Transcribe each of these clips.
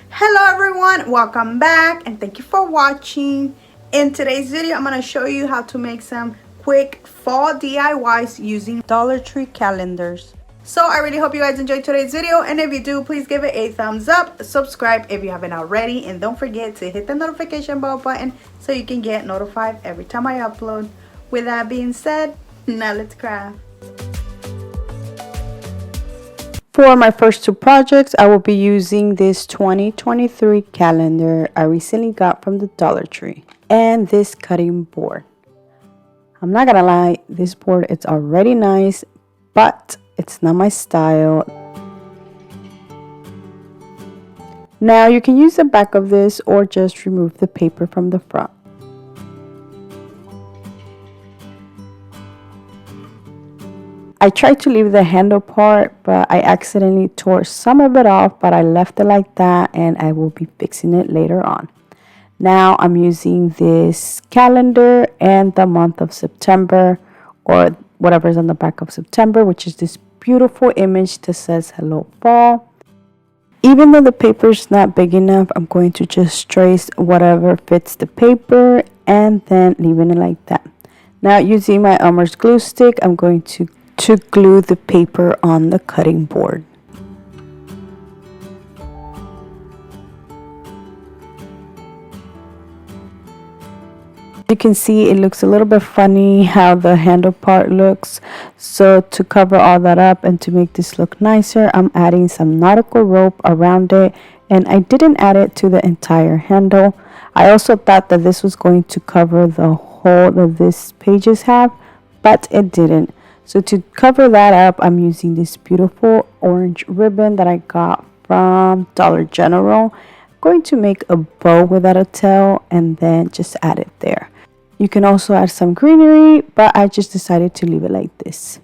Hello everyone, welcome back and thank you for watching. In today's video I'm going to show you how to make some quick fall DIYs using Dollar Tree calendars. So I really hope you guys enjoyed today's video, and if you do, please give it a thumbs up, subscribe if you haven't already, and don't forget to hit the notification bell button so you can get notified every time I upload. With that being said, now let's craft. For my first two projects, I will be using this 2023 calendar I recently got from the Dollar Tree and this cutting board. I'm not gonna lie, this board is already nice, but it's not my style. Now you can use the back of this or just remove the paper from the front. I tried to leave the handle part, but I accidentally tore some of it off, but I left it like that and I will be fixing it later on. Now I'm using this calendar and the month of September, or whatever's on the back of September, which is this beautiful image that says hello fall. Even though the paper is not big enough, I'm going to just trace whatever fits the paper and then leaving it like that. Now using my Elmer's glue stick, I'm going to glue the paper on the cutting board. You can see it looks a little bit funny how the handle part looks. So to cover all that up and to make this look nicer, I'm adding some nautical rope around it, and I didn't add it to the entire handle. I also thought that this was going to cover the hole that this pages have, but it didn't. So to cover that up, I'm using this beautiful orange ribbon that I got from Dollar General. I'm going to make a bow without a tail and then just add it there. You can also add some greenery, but I just decided to leave it like this.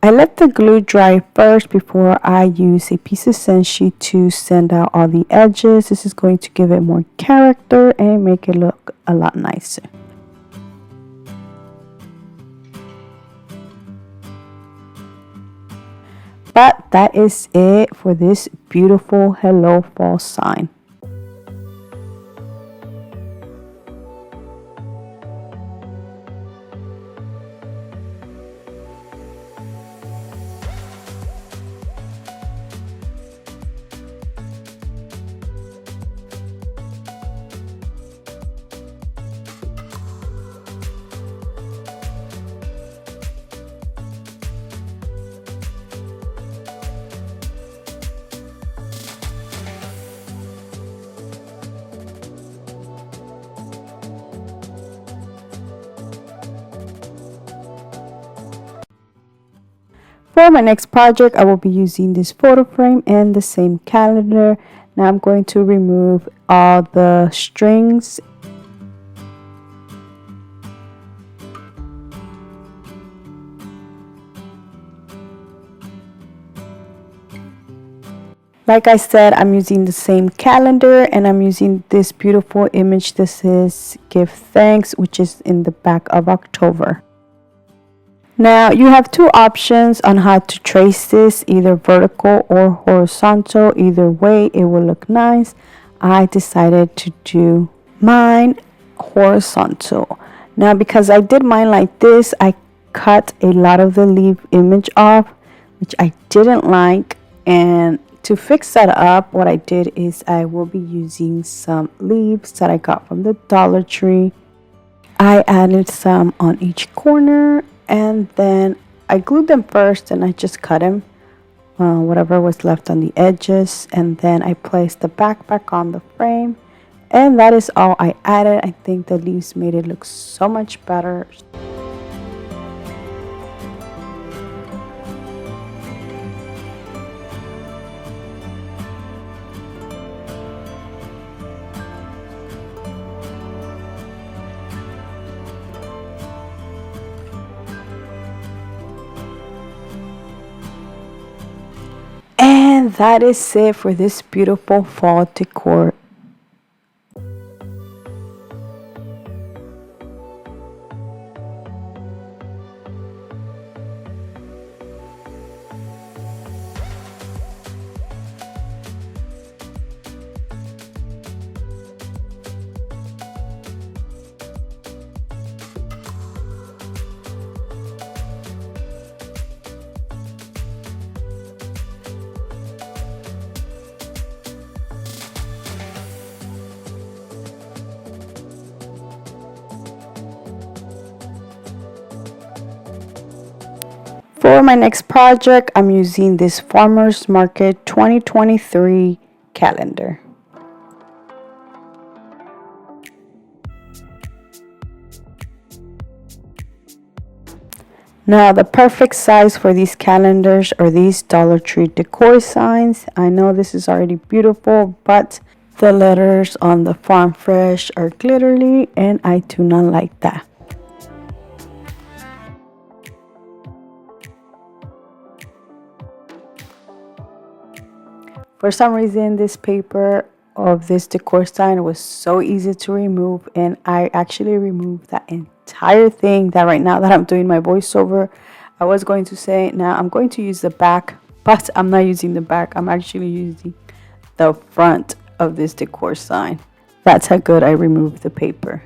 I let the glue dry first before I use a piece of senshi to sand out all the edges. This is going to give it more character and make it look a lot nicer. But that is it for this beautiful hello fall sign. For my next project, I will be using this photo frame and the same calendar. Now I'm going to remove all the strings. Like I said, I'm using the same calendar and I'm using this beautiful image. This is Give Thanks, which is in the back of October. Now you have two options on how to trace this, either vertical or horizontal. Either way it will look nice. I decided to do mine horizontal. Now because I did mine like this, I cut a lot of the leaf image off, which I didn't like, and to fix that up, what I did is I will be using some leaves that I got from the Dollar Tree. I added some on each corner, and then I glued them first and I just cut them, whatever was left on the edges, and then I placed the backpack on the frame, and that is all I added. I think the leaves made it look so much better. that is it for this beautiful fall decor. For my next project, I'm using this Farmers Market 2023 calendar. Now, the perfect size for these calendars are these Dollar Tree decor signs. I know this is already beautiful, but the letters on the Farm Fresh are glittery, and I do not like that. For some reason, this paper of this decor sign was so easy to remove, and I actually removed that entire thing. That right now that I'm doing my voiceover, I was going to say now I'm going to use the back, but I'm not using the back. I'm actually using the front of this decor sign. That's how good I removed the paper.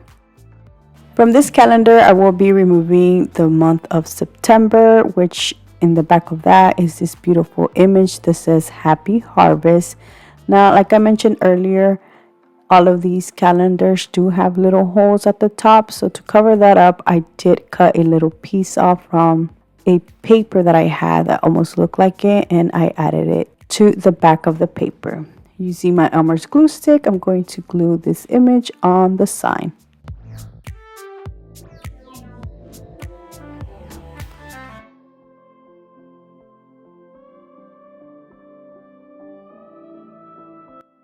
From this calendar, I will be removing the month of September, which in the back of that is this beautiful image that says Happy Harvest. Now, like I mentioned earlier, all of these calendars do have little holes at the top. So to cover that up, I did cut a little piece off from a paper that I had that almost looked like it, and I added it to the back of the paper. Using my Elmer's glue stick, I'm going to glue this image on the sign.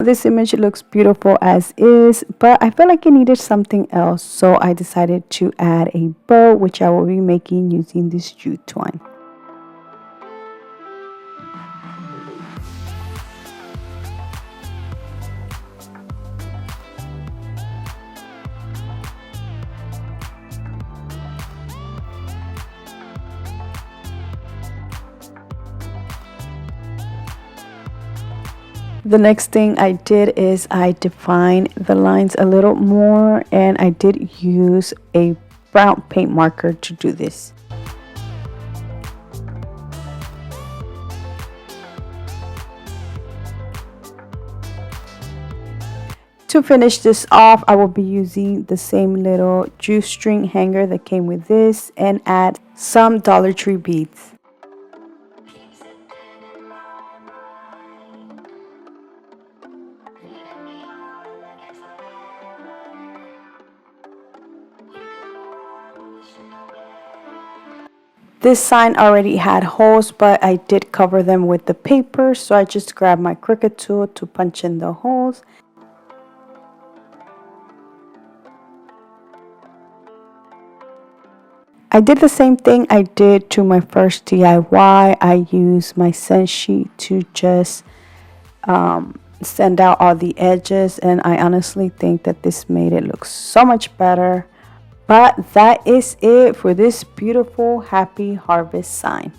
This image looks beautiful as is, but I felt like it needed something else, so I decided to add a bow, which I will be making using this jute twine. The next thing I did is I defined the lines a little more, and I did use a brown paint marker to do this. To finish this off, I will be using the same little juice string hanger that came with this and add some Dollar Tree beads. This sign already had holes, but I did cover them with the paper, so I just grabbed my Cricut tool to punch in the holes. I did the same thing I did to my first DIY. I used my scent sheet to just sand out all the edges, and I honestly think that this made it look so much better. But that is it for this beautiful Happy Harvest sign.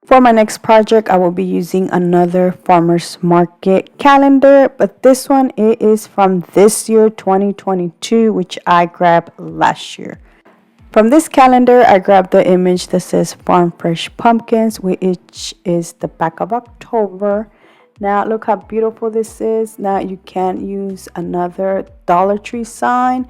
For my next project, I will be using another farmers market calendar, but this one it is from this year 2022, which I grabbed last year. From this calendar, I grabbed the image that says Farm Fresh Pumpkins, which is the back of October. Now look how beautiful this is. Now you can use another Dollar Tree sign.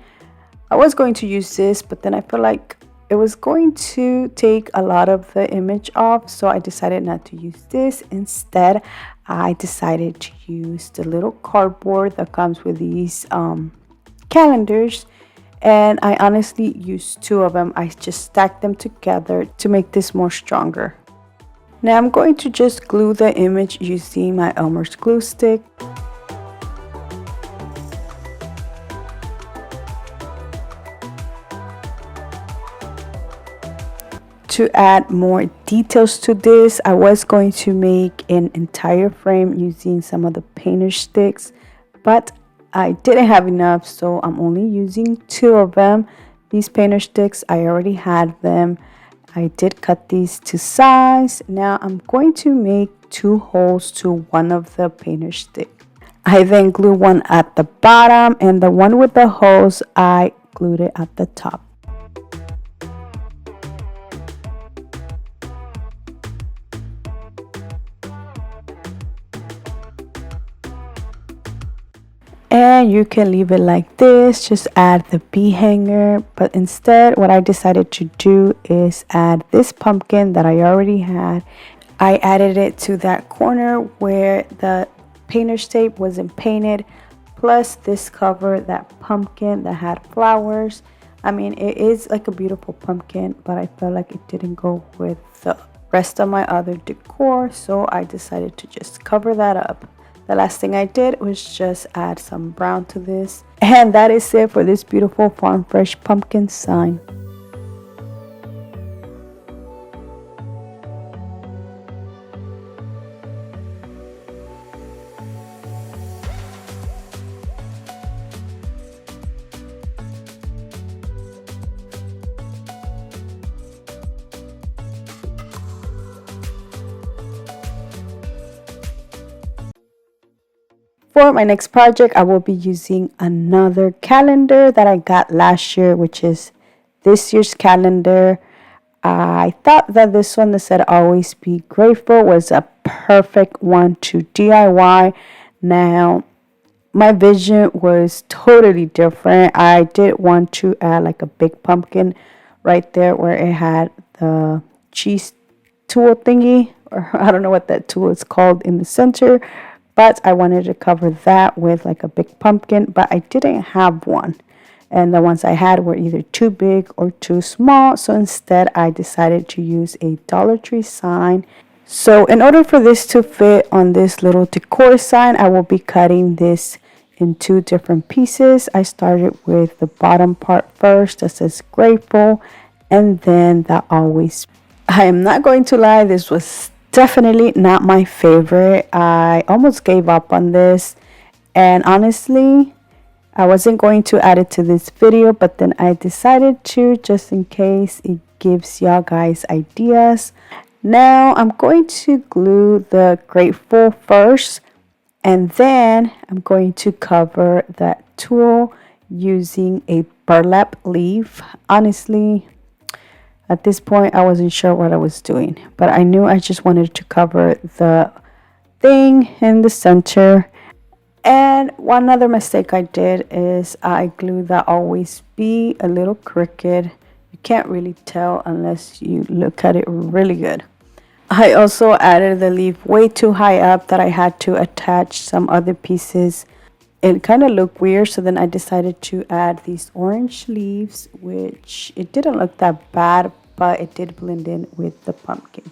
I was going to use this, but then I feel like it was going to take a lot of the image off, so I decided not to use this. Instead, I decided to use the little cardboard that comes with these calendars, and I honestly used two of them. I just stacked them together to make this more stronger. Now I'm going to just glue the image using my Elmer's glue stick. To add more details to this, I was going to make an entire frame using some of the painter sticks, but I didn't have enough, so I'm only using two of them. These painter sticks, I already had them. I did cut these to size. Now I'm going to make two holes to one of the painter sticks. I then glue one at the bottom, and the one with the holes, I glued it at the top. And you can leave it like this, just add the bee hanger. But instead, what I decided to do is add this pumpkin that I already had. I added it to that corner where the painter's tape wasn't painted, plus this cover, that pumpkin that had flowers. I mean, it is like a beautiful pumpkin, but I felt like it didn't go with the rest of my other decor, so I decided to just cover that up. The last thing I did was just add some brown to this. And that is it for this beautiful Farm Fresh pumpkin sign. For my next project, I will be using another calendar that I got last year, which is this year's calendar. I thought that this one that said always be grateful was a perfect one to DIY. Now, my vision was totally different. I did want to add like a big pumpkin right there where it had the cheese tool thingy, or I don't know what that tool is called, in the center. But I wanted to cover that with like a big pumpkin, but I didn't have one. And the ones I had were either too big or too small. So instead, I decided to use a Dollar Tree sign. So in order for this to fit on this little decor sign, I will be cutting this in two different pieces. I started with the bottom part first that says grateful, and then that always. I am not going to lie, this was definitely not my favorite. I almost gave up on this, and honestly, I wasn't going to add it to this video, but then I decided to, just in case it gives y'all guys ideas. Now I'm going to glue the grateful first, and then I'm going to cover that tool using a burlap leaf. Honestly, at this point, I wasn't sure what I was doing, but I knew I just wanted to cover the thing in the center. And one other mistake I did is I glued that always be a little crooked. You can't really tell unless you look at it really good. I also added the leaf way too high up that I had to attach some other pieces. It kind of looked weird, so then I decided to add these orange leaves, which it didn't look that bad, but it did blend in with the pumpkin.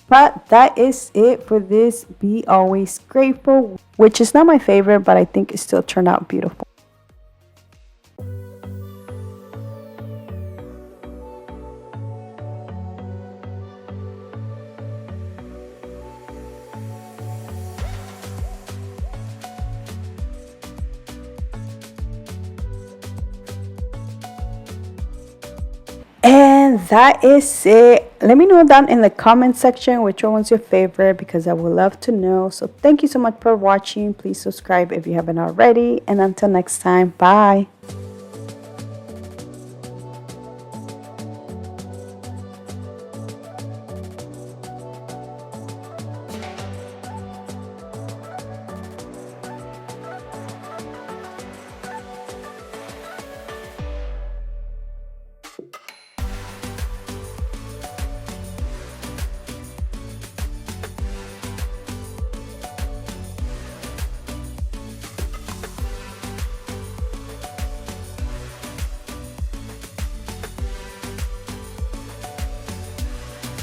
But that is it for this Be Always Grateful, which is not my favorite, but I think it still turned out beautiful. And that is it. Let me know down in the comment section which one was your favorite, because I would love to know. So thank you so much for watching. Please subscribe if you haven't already. And until next time, bye.